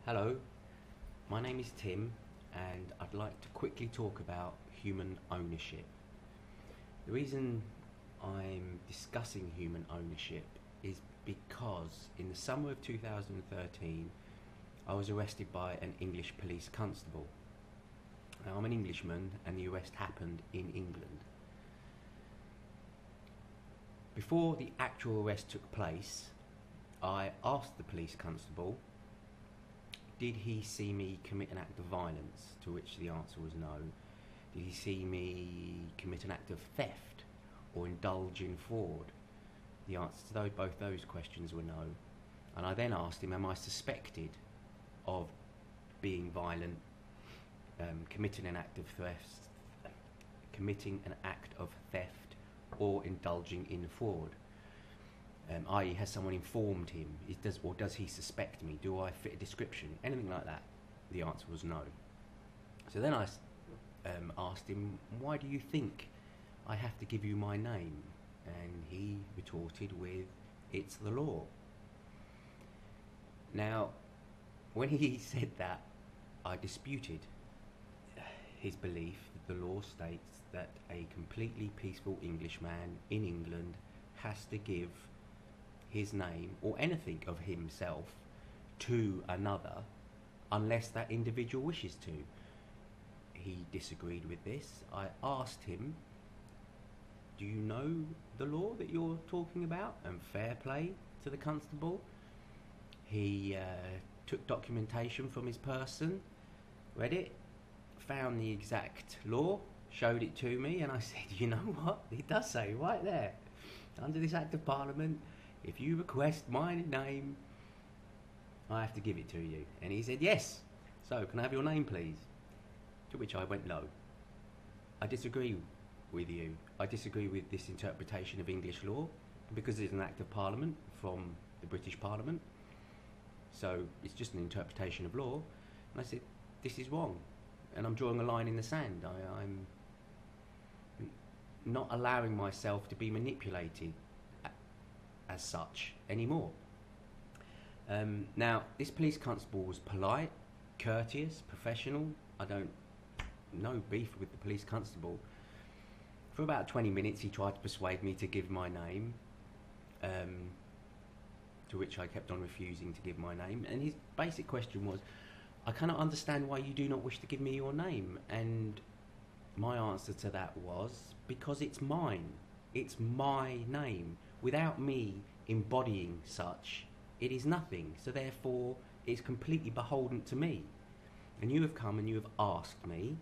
Hello, my name is Tim and I'd like to quickly talk about human ownership. The reason I'm discussing human ownership is because in the summer of 2013 I was arrested by an English police constable. Now, I'm an Englishman and the arrest happened in England. Before the actual arrest took place, I asked the police constable, did he see me commit an act of violence? To which the answer was no. Did he see me commit an act of theft or indulge in fraud? The answer to both those questions were no. And I then asked him, am I suspected of being violent, committing an act of theft or indulging in fraud? I.e., has someone informed him? Does he suspect me? Do I fit a description? Anything like that? The answer was no. So then I asked him, why do you think I have to give you my name? And he retorted with, it's the law. Now, when he said that, I disputed his belief that the law states that a completely peaceful Englishman in England has to give his name or anything of himself to another unless that individual wishes to. He disagreed with this. I asked him, do you know the law that you're talking about? And fair play to the constable. He took documentation from his person, read it, found the exact law, showed it to me, and I said, you know what? It does say right there, under this Act of Parliament, if you request my name, I have to give it to you. And he said, yes. So, can I have your name, please? To which I went, no. I disagree with you. I disagree with this interpretation of English law because it's an Act of Parliament from the British Parliament. So, it's just an interpretation of law. And I said, this is wrong. And I'm drawing a line in the sand. I'm not allowing myself to be manipulated as such anymore. Now, this police constable was polite, courteous, professional. I don't no beef with the police constable. For about 20 minutes he tried to persuade me to give my name, to which I kept on refusing to give my name, and his basic question was, I cannot understand why you do not wish to give me your name. And my answer to that was, because it's mine. It's my name. Without me embodying such, it is nothing. So therefore, it's completely beholden to me. And you have come and you have asked me,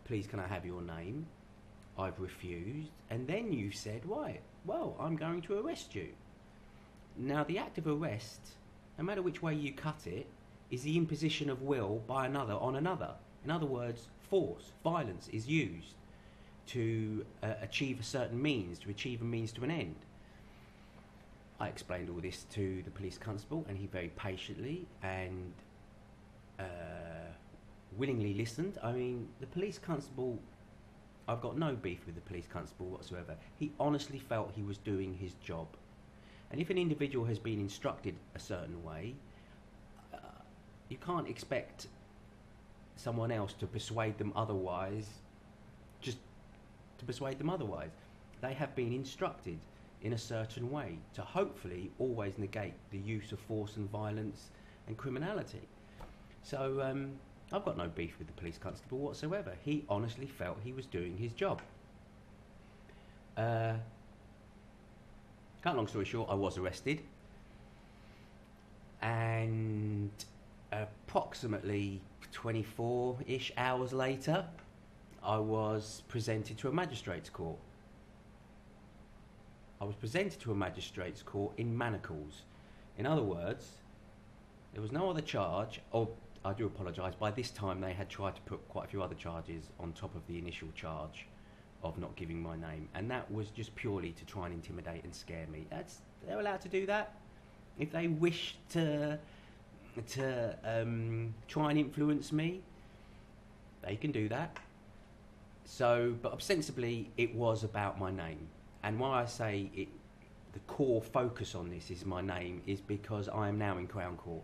please can I have your name? I've refused. And then you've said, right, well, I'm going to arrest you. Now, the act of arrest, no matter which way you cut it, is the imposition of will by another on another. In other words, force, violence is used to achieve a certain means, to achieve a means to an end. I explained all this to the police constable, and he very patiently and willingly listened. I mean, the police constable, I've got no beef with the police constable whatsoever. He honestly felt he was doing his job. And if an individual has been instructed a certain way, you can't expect someone else to persuade them otherwise, just to persuade them otherwise. They have been instructed in a certain way to hopefully always negate the use of force and violence and criminality. So I've got no beef with the police constable whatsoever. He honestly felt he was doing his job. Cut long story short, I was arrested, and approximately 24-ish hours later, I was presented to a magistrate's court. I was presented to a magistrate's court in manacles. In other words, there was no other charge. Oh, I do apologise. By this time, they had tried to put quite a few other charges on top of the initial charge of not giving my name, and that was just purely to try and intimidate and scare me. They're allowed to do that. If they wish to try and influence me, they can do that. So, but ostensibly, it was about my name. And why I say the core focus on this is my name is because I am now in Crown Court.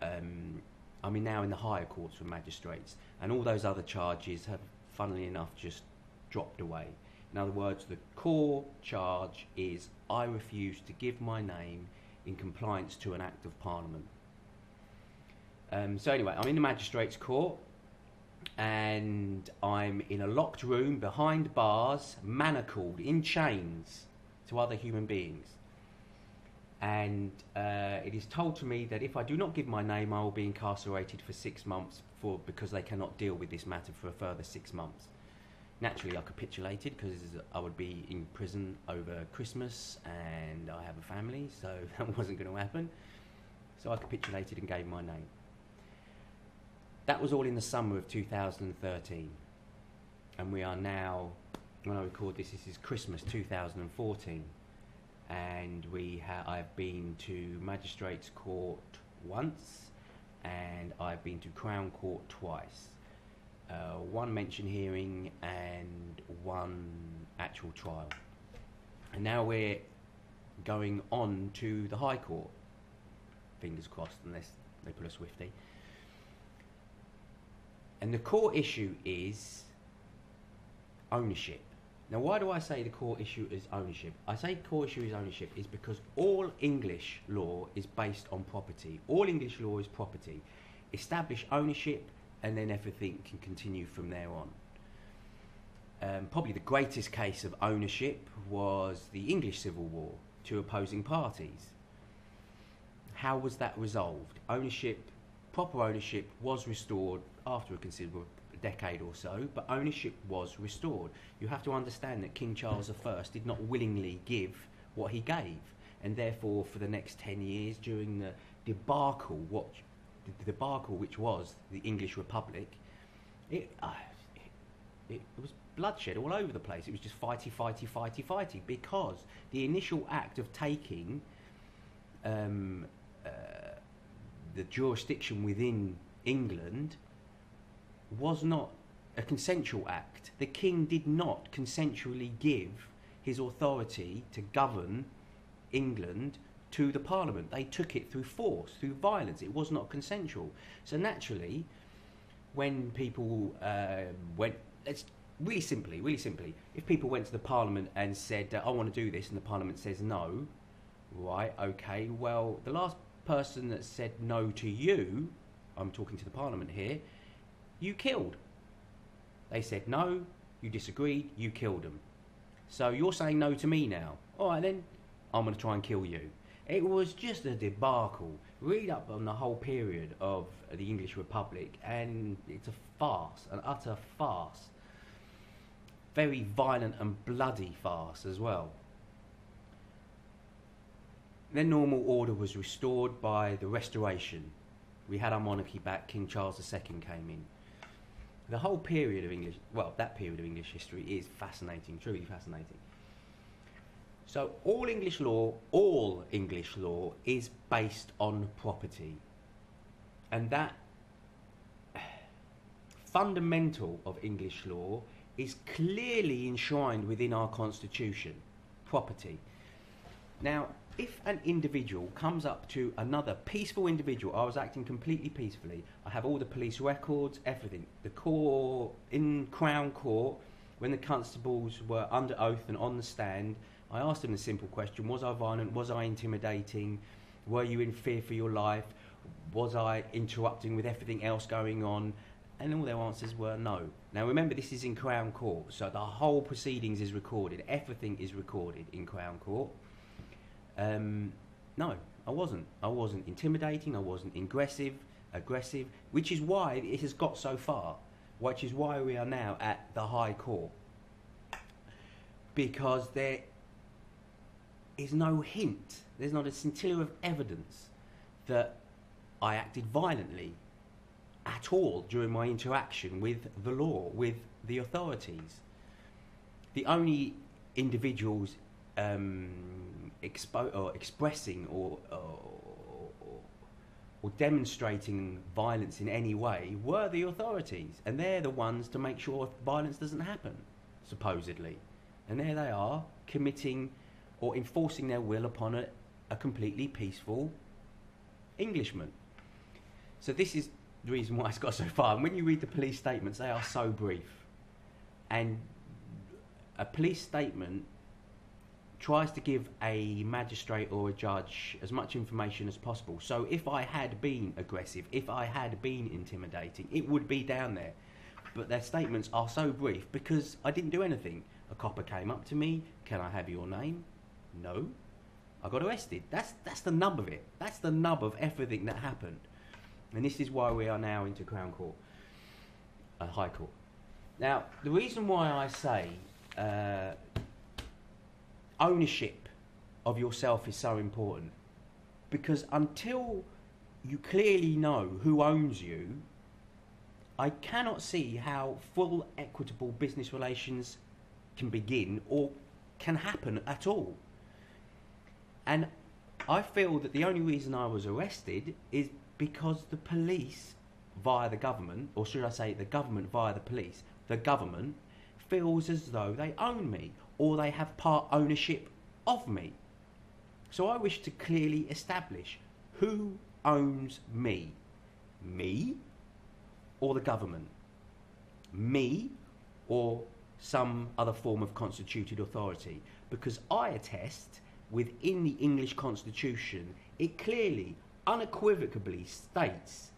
I'm now in the higher courts for magistrates, and all those other charges have, funnily enough, just dropped away. In other words, the core charge is I refuse to give my name in compliance to an Act of Parliament. So anyway, I'm in the magistrates' court, and I'm in a locked room behind bars, manacled in chains to other human beings. And it is told to me that if I do not give my name, I will be incarcerated for 6 months because they cannot deal with this matter for a further 6 months. Naturally, I capitulated because I would be in prison over Christmas and I have a family, so that wasn't going to happen. So I capitulated and gave my name. That was all in the summer of 2013. And we are now, when I record this, this is Christmas 2014. And I've been to Magistrates Court once, and I've been to Crown Court twice. One mention hearing and one actual trial. And now we're going on to the High Court. Fingers crossed, unless they put a swifty. And the core issue is ownership. Now, why do I say the core issue is ownership? I say core issue is ownership is because all English law is based on property. All English law is property. Establish ownership, and then everything can continue from there on. Probably the greatest case of ownership was the English Civil War, two opposing parties. How was that resolved? Ownership, proper ownership was restored after a considerable decade or so, but ownership was restored. You have to understand that King Charles I did not willingly give what he gave, and therefore for the next 10 years during the debacle which was the English Republic, it was bloodshed all over the place. It was just fighty, because the initial act of taking the jurisdiction within England was not a consensual act. The king did not consensually give his authority to govern England to the Parliament. They took it through force, through violence. It was not consensual. So naturally, when people went, it's really simply, if people went to the Parliament and said, I want to do this, and the Parliament says no, right, okay, well, the last person that said no to you, I'm talking to the Parliament here, you killed. They said no, you disagreed, you killed them. So you're saying no to me now. All right then, I'm going to try and kill you. It was just a debacle. Read up on the whole period of the English Republic, and it's a farce, an utter farce. Very violent and bloody farce as well. Then normal order was restored by the Restoration. We had our monarchy back, King Charles II came in. The whole period of English, well, that period of English history is fascinating, truly fascinating. So all English law is based on property. And that fundamental of English law is clearly enshrined within our constitution, property. Now, if an individual comes up to another peaceful individual, I was acting completely peacefully, I have all the police records, everything. The court, in Crown Court, when the constables were under oath and on the stand, I asked them the simple question, was I violent, was I intimidating, were you in fear for your life, was I interrupting with everything else going on? And all their answers were no. Now remember, this is in Crown Court, so the whole proceedings is recorded, everything is recorded in Crown Court. No, I wasn't. I wasn't intimidating, I wasn't aggressive, which is why it has got so far, which is why we are now at the High Court. Because there is no hint, there's not a scintilla of evidence that I acted violently at all during my interaction with the law, with the authorities. The only individuals expressing or demonstrating violence in any way were the authorities, and they're the ones to make sure violence doesn't happen, supposedly. And there they are, committing or enforcing their will upon a completely peaceful Englishman. So this is the reason why it's got so far. And when you read the police statements, they are so brief. And a police statement tries to give a magistrate or a judge as much information as possible. So if I had been aggressive, if I had been intimidating, it would be down there. But their statements are so brief because I didn't do anything. A copper came up to me, can I have your name? No. I got arrested. That's the nub of it. That's the nub of everything that happened. And this is why we are now into Crown Court, High Court. Now, the reason why I say ownership of yourself is so important, because until you clearly know who owns you, I cannot see how full equitable business relations can begin or can happen at all. And I feel that the only reason I was arrested is because the police via the government, or should I say the government via the police, the government feels as though they own me or they have part ownership of me. So I wish to clearly establish who owns me. Me or the government? Me or some other form of constituted authority? Because I attest within the English Constitution, it clearly, unequivocally states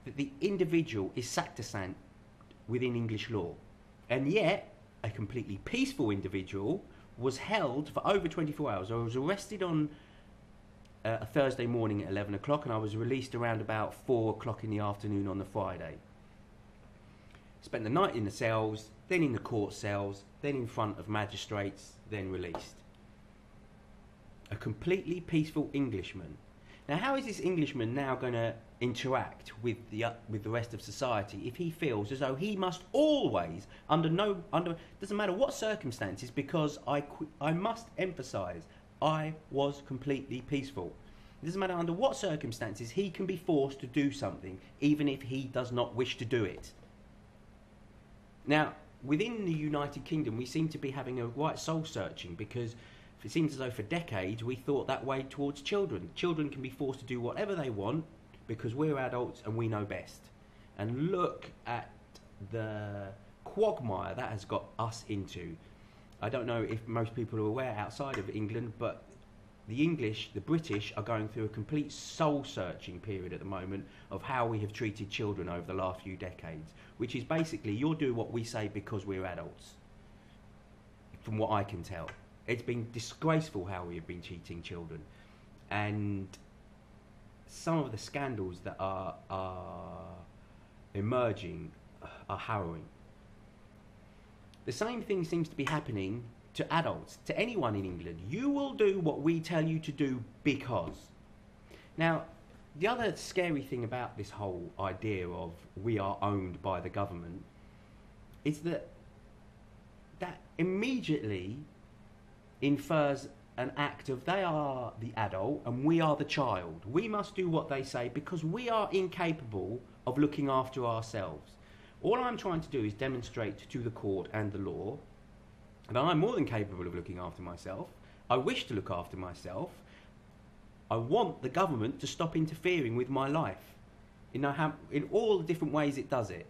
that the individual is sacrosanct within English law. And yet, a completely peaceful individual was held for over 24 hours. I was arrested on a Thursday morning at 11 o'clock and I was released around about 4 o'clock in the afternoon on the Friday. Spent the night in the cells, then in the court cells, then in front of magistrates, then released. A completely peaceful Englishman. Now, how is this Englishman now going to interact with the rest of society if he feels as though he must always, doesn't matter what circumstances, because I must emphasise, I was completely peaceful. It doesn't matter under what circumstances he can be forced to do something, even if he does not wish to do it. Now, within the United Kingdom, we seem to be having a right soul searching, because it seems as though for decades we thought that way towards children. Children can be forced to do whatever they want because we're adults and we know best. And look at the quagmire that has got us into. I don't know if most people are aware outside of England, but the British are going through a complete soul-searching period at the moment of how we have treated children over the last few decades, which is basically, you'll do what we say because we're adults, from what I can tell. It's been disgraceful how we have been treating children. And some of the scandals that are emerging are harrowing. The same thing seems to be happening to adults, to anyone in England. You will do what we tell you to do because. Now, the other scary thing about this whole idea of we are owned by the government is that immediately infers an act of they are the adult and we are the child. We must do what they say because we are incapable of looking after ourselves. All I'm trying to do is demonstrate to the court and the law that I'm more than capable of looking after myself. I wish to look after myself. I want the government to stop interfering with my life. In all the different ways it does it.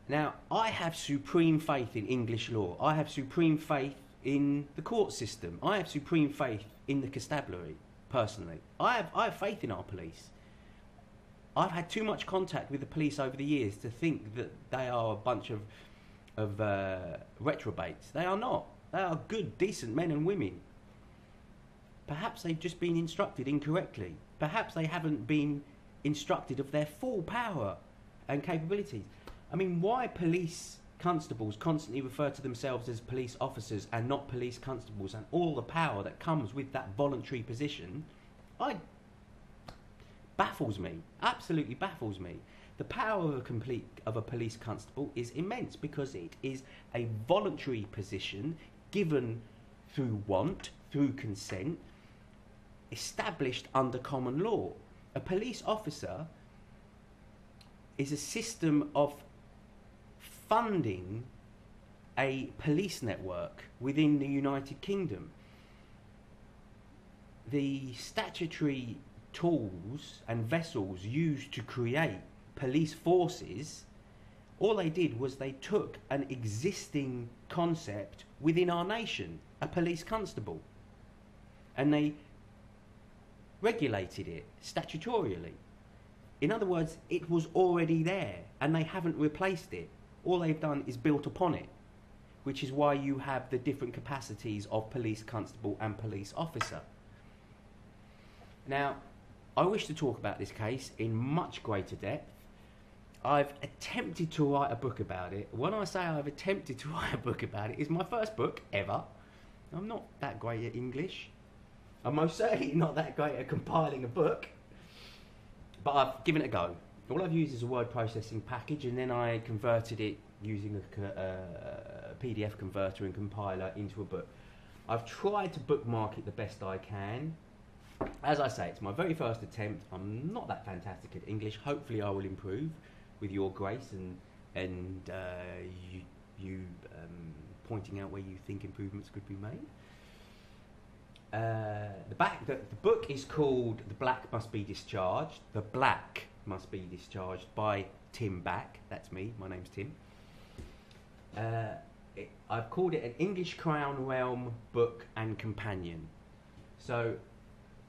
Now, I have supreme faith in English law. I have supreme faith in the court system. I have supreme faith in the constabulary, personally. I have faith in our police. I've had too much contact with the police over the years to think that they are a bunch of reprobates. They are not. They are good, decent men and women. Perhaps they've just been instructed incorrectly. Perhaps they haven't been instructed of their full power and capabilities. I mean, why police constables constantly refer to themselves as police officers and not police constables, and all the power that comes with that voluntary position, baffles me, absolutely baffles me. The power of a police constable is immense because it is a voluntary position given through want, through consent, established under common law. A police officer is a system of funding a police network within the United Kingdom. The statutory tools and vessels used to create police forces, all they did was they took an existing concept within our nation, a police constable, and they regulated it statutorily. In other words, it was already there and they haven't replaced it. All they've done is built upon it, which is why you have the different capacities of police constable and police officer. Now, I wish to talk about this case in much greater depth. I've attempted to write a book about it. When I say I've attempted to write a book about it, it's my first book ever. I'm not that great at English. I'm most certainly not that great at compiling a book, but I've given it a go. All I've used is a word processing package, and then I converted it using a PDF converter and compiler into a book. I've tried to bookmark it the best I can. As I say, it's my very first attempt. I'm not that fantastic at English. Hopefully I will improve with your grace and you pointing out where you think improvements could be made. The book is called The Black Must Be Discharged. The Black Must Be Discharged by Tim Back. That's me. My name's Tim. I've called it an English Crown Realm book and companion. So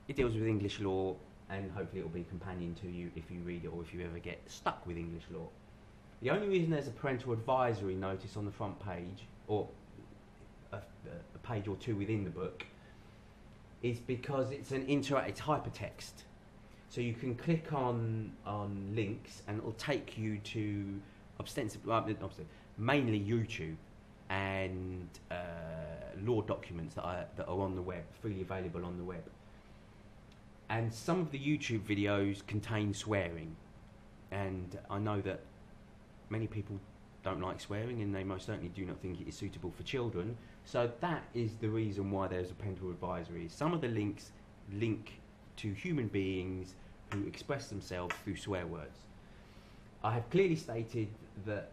it deals with English law, and hopefully it will be a companion to you if you read it or if you ever get stuck with English law. The only reason there's a parental advisory notice on the front page, or a page or two within the book, is because it's it's hypertext. So you can click on links and it'll take you to mainly YouTube and law documents that are on the web, freely available on the web. And some of the YouTube videos contain swearing, and I know that many people don't like swearing, and they most certainly do not think it is suitable for children. So that is the reason why there's a parental advisory. Some of the links link to human beings who express themselves through swear words. I have clearly stated that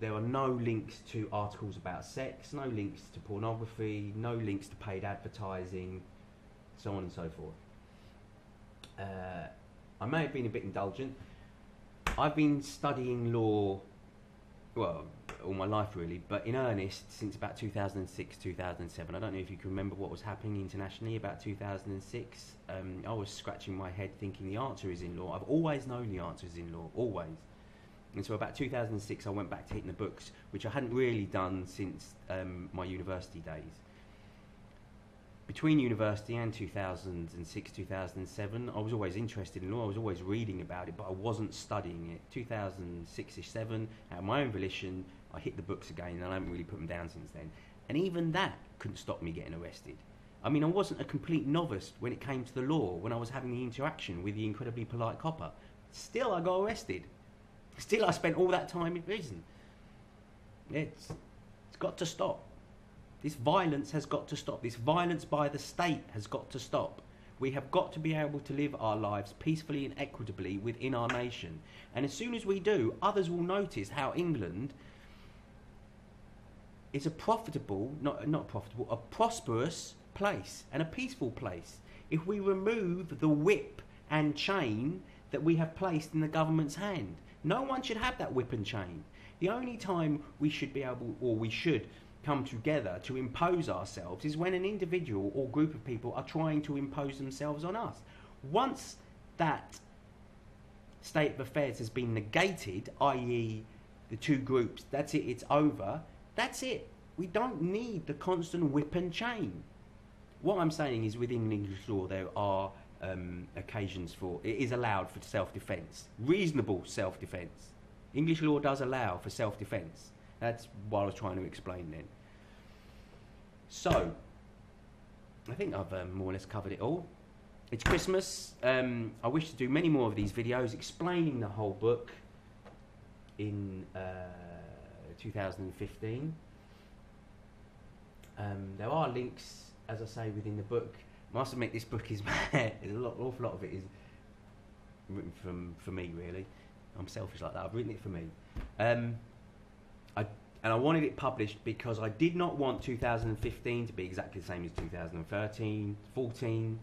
there are no links to articles about sex, no links to pornography, no links to paid advertising, so on and so forth. I may have been a bit indulgent. I've been studying law, well, all my life really, but in earnest since about 2006, 2007. I don't know if you can remember what was happening internationally about 2006. I was scratching my head thinking the answer is in law. I've always known the answer is in law, always. And so about 2006 I went back to hitting the books, which I hadn't really done since my university days. Between university and 2006, 2007, I was always interested in law. I was always reading about it, but I wasn't studying it. 2006-ish, 7, at my own volition, I hit the books again, and I haven't really put them down since then. And even that couldn't stop me getting arrested. I mean, I wasn't a complete novice when it came to the law, when I was having the interaction with the incredibly polite copper. Still, I got arrested. Still, I spent all that time in prison. It's got to stop. This violence has got to stop. This violence by the state has got to stop. We have got to be able to live our lives peacefully and equitably within our nation. And as soon as we do, others will notice how England is a a prosperous place and a peaceful place. If we remove the whip and chain that we have placed in the government's hand. No one should have that whip and chain. The only time we should be able, or we should come together to impose ourselves is when an individual or group of people are trying to impose themselves on us. Once that state of affairs has been negated, i.e. the two groups, that's it, it's over, that's it. We don't need the constant whip and chain. What I'm saying is within English law there are occasions for, it is allowed for self-defence, reasonable self-defence. English law does allow for self-defence. That's what I was trying to explain then. So, I think I've more or less covered it all. It's Christmas. I wish to do many more of these videos explaining the whole book in 2015. There are links, as I say, within the book. I must admit, this book is an awful lot of it is written for me, really. I'm selfish like that. I've written it for me. And I wanted it published because I did not want 2015 to be exactly the same as 2013, 14,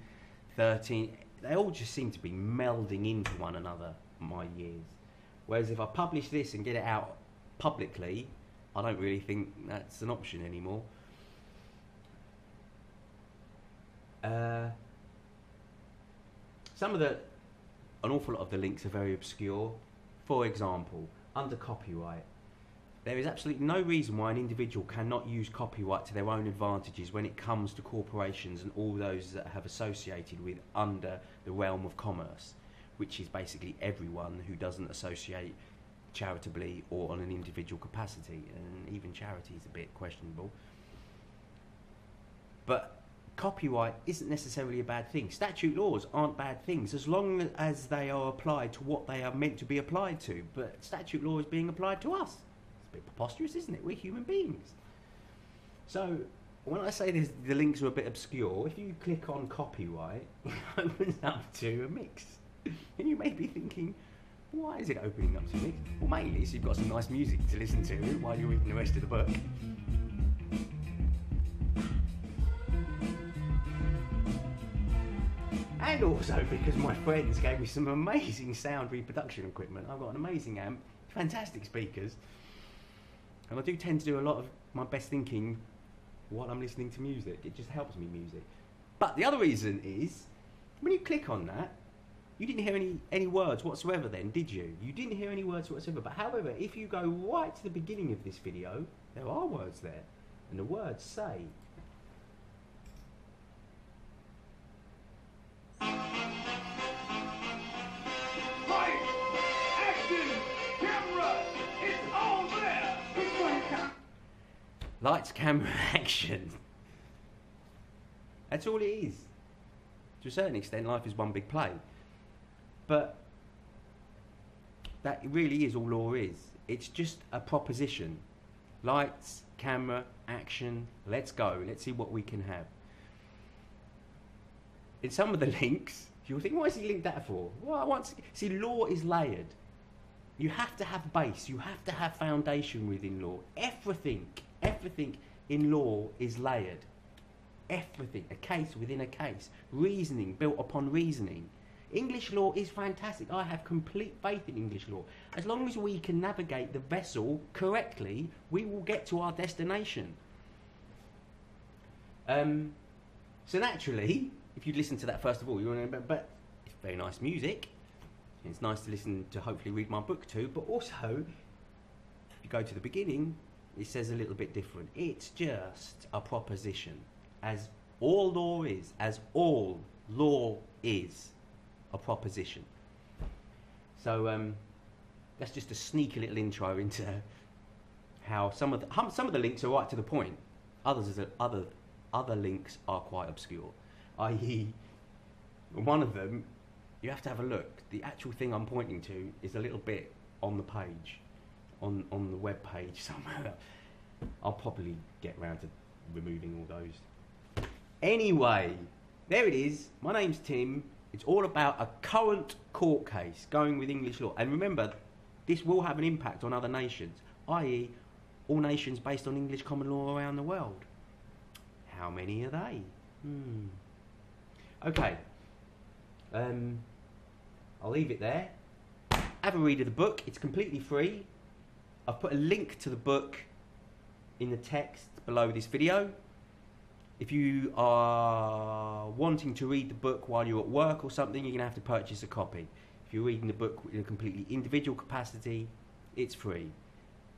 13. they all just seem to be melding into one another, my years. Whereas if I publish this and get it out publicly, I don't really think that's an option anymore. An awful lot of the links are very obscure. For example, under copyright, there is absolutely no reason why an individual cannot use copyright to their own advantages when it comes to corporations and all those that have associated with under the realm of commerce, which is basically everyone who doesn't associate charitably or on an individual capacity, and even charity is a bit questionable. But copyright isn't necessarily a bad thing. Statute laws aren't bad things as long as they are applied to what they are meant to be applied to. But statute law is being applied to us. It's a bit preposterous, isn't it? We're human beings. So when I say the links are a bit obscure, if you click on copyright, it opens up to a mix. And you may be thinking, why is it opening up to a mix? Well, mainly so you've got some nice music to listen to while you're reading the rest of the book. And also because my friends gave me some amazing sound reproduction equipment. I've got an amazing amp, fantastic speakers, and I do tend to do a lot of my best thinking while I'm listening to music. It just helps me music. But the other reason is, when you click on that, you didn't hear any words whatsoever then, did you? You didn't hear any words whatsoever. But however, if you go right to the beginning of this video, there are words there. And the words say... Lights, camera, action. That's all it is. To a certain extent, life is one big play. But that really is all law is. It's just a proposition. Lights, camera, action, let's go. Let's see what we can have. In some of the links, you'll think, why has he linked that for? Well, see, law is layered. You have to have base. You have to have foundation within law. Everything in law is layered. Everything, a case within a case. Reasoning built upon reasoning. English law is fantastic. I have complete faith in English law. As long as we can navigate the vessel correctly, we will get to our destination. So naturally, if you listen to that first of all, you'll remember, but it's very nice music. It's nice to listen to, hopefully read my book too, but also, if you go to the beginning, it says a little bit different. It's just a proposition, as all law is, a proposition. So that's just a sneaky little intro into how some of the links are right to the point. Other links are quite obscure. I.e., one of them, you have to have a look. The actual thing I'm pointing to is a little bit on the page, on the web page somewhere. I'll probably get round to removing all those. Anyway, there it is. My name's Tim. It's all about a current court case going with English law. And remember, this will have an impact on other nations, i.e., all nations based on English common law around the world. How many are they? Okay. I'll leave it there. Have a read of the book. It's completely free. I've put a link to the book in the text below this video. If you are wanting to read the book while you're at work or something, you're going to have to purchase a copy. If you're reading the book in a completely individual capacity, it's free.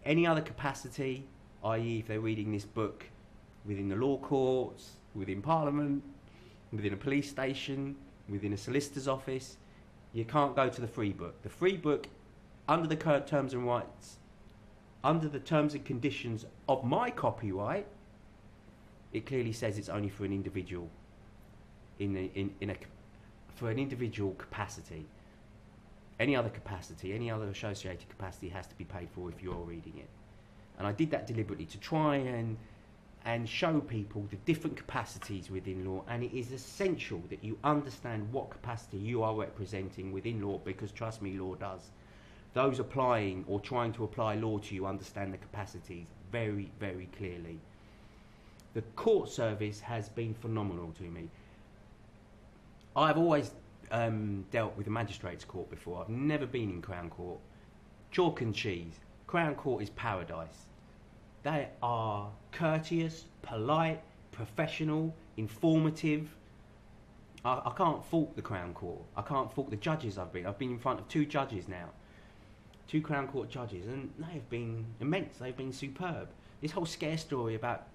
Any other capacity, i.e. if they're reading this book within the law courts, within Parliament, within a police station, within a solicitor's office, you can't go to the free book. The free book, under the terms and rights, under the terms and conditions of my copyright, it clearly says it's only for an individual, for an individual capacity. Any other capacity, any other associated capacity has to be paid for if you're reading it. And I did that deliberately to try and show people the different capacities within law, and it is essential that you understand what capacity you are representing within law, because trust me, law does. Those applying or trying to apply law to you understand the capacities very, very clearly. The court service has been phenomenal to me. I've always dealt with a magistrates court before. I've never been in Crown Court. Chalk and cheese. Crown Court is paradise. They are courteous, polite, professional, informative. I can't fault the Crown Court. I can't fault the judges I've been. I've been in front of 2 judges now. 2 Crown Court judges, and they have been immense. They've been superb. This whole scare story about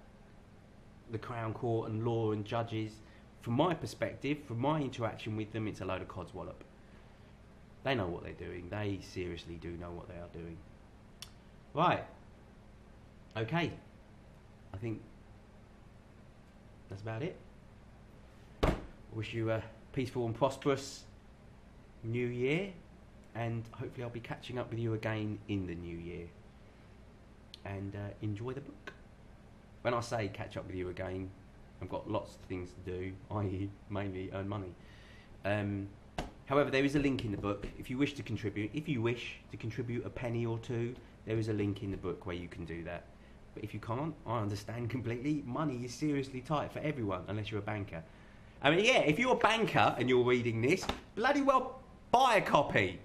the Crown Court and law and judges, from my perspective, from my interaction with them, it's a load of codswallop. They know what they're doing. They seriously do know what they are doing. Right. Okay. I think that's about it. I wish you a peaceful and prosperous new year, and hopefully I'll be catching up with you again in the new year. And enjoy the book. When I say catch up with you again, I've got lots of things to do, i.e. mainly earn money. However, there is a link in the book if you wish to contribute. If you wish to contribute a penny or 2, there is a link in the book where you can do that. But if you can't, I understand completely. Money is seriously tight for everyone, unless you're a banker. I mean, yeah, if you're a banker and you're reading this, bloody well buy a copy.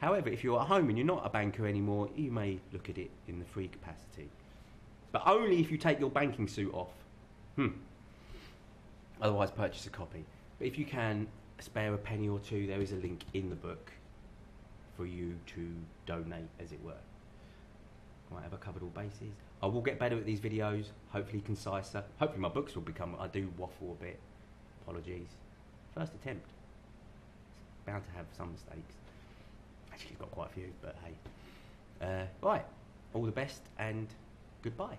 However, if you're at home and you're not a banker anymore, you may look at it in the free capacity. But only if you take your banking suit off. Otherwise, purchase a copy. But if you can spare a penny or 2, there is a link in the book for you to donate, as it were. Right, have I covered all bases? I will get better at these videos, hopefully concise. Hopefully my books will become, I do waffle a bit. Apologies. First attempt. It's bound to have some mistakes. Actually, I've got quite a few, but hey. Right, all the best and goodbye.